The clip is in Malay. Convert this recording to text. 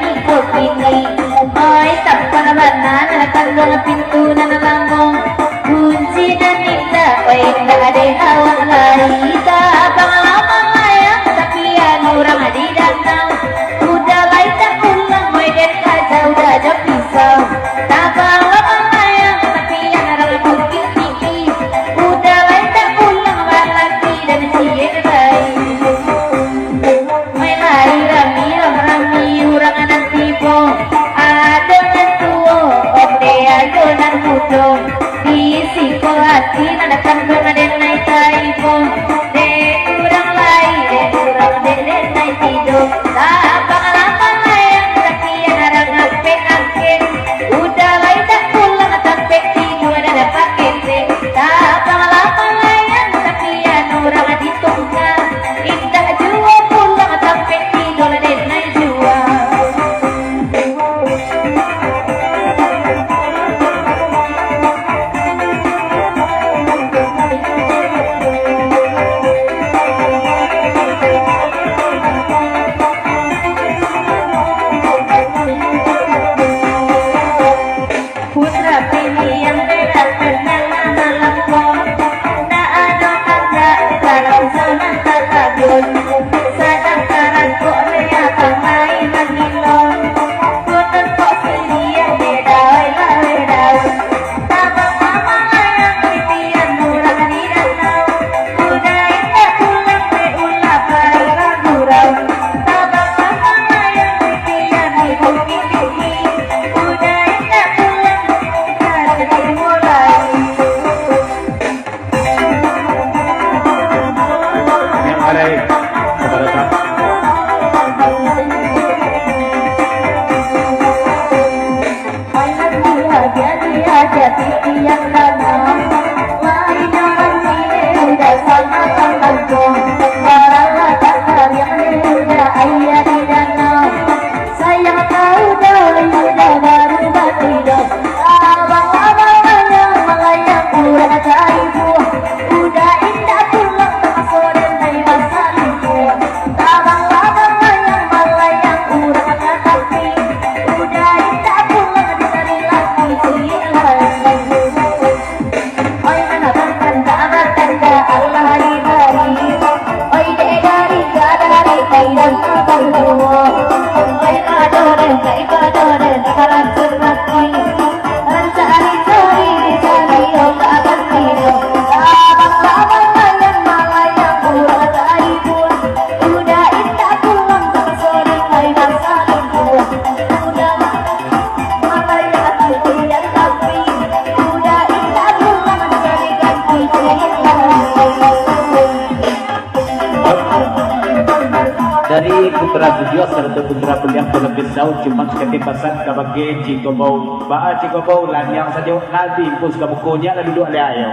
ni ko kini ay tapang banan nakang pintu na nalamong kunci dan ninda ay ada hawa laita pangalaman ayam tapi orang di danau udah lain tak pulang meden kaca udah ada pisau tak pangalaman ayam tapi orang bukit tinggi udah lain tak pulang lagi dan cie baik main lari rami orang anak tibo ada mentuo oke ayo dan mudo isi hati nadakan pengaden naik taibo de kurang lain de kurang de naik tidur tak pengalaman ayam sekian orang ngapek ngapek udah lain tak pulang sampai tidur ada paket tak pengalaman ayam sekian orang ditunggang indah jua pulang sampai tidur de naik jua putra pilih yang berat tenang malam kau tak ada tanda dalam zona terkabul sadang karan kok rea pamai manilon putar kok selia bedai laledau tabang mama ayam titian murah di danau udah indah pulang berulah para gurau tabang mama ayam titian di bukit tinggi udah indah pulang dari mulai yang ada kepada tak mainan dia jadi yang danau lain orang sini udah sama tanggung barang tak yang udah ayah di danau sayang tahu dah udah baru batido abang-abang melayang kurang ibu udah indah pulang tak sore dari masa itu abang-abang melayang kurang tapi udah indah pulang dicari lagi oi mana tanda Allah hari-hari oi dari kaidan abang oi kadoren karan surati cari oh akan tidur abang-abang melayang kurang ibu udah indah pulang tak sore dari masa itu udah melayang yang tapi udah indah pulang dicari ganti dari putra video serta putra peliang terlebih jauh cuma sekali pasan kabage jika bau baa jika bau lan yang saja nabi pus kabukunya lalu dua le ayo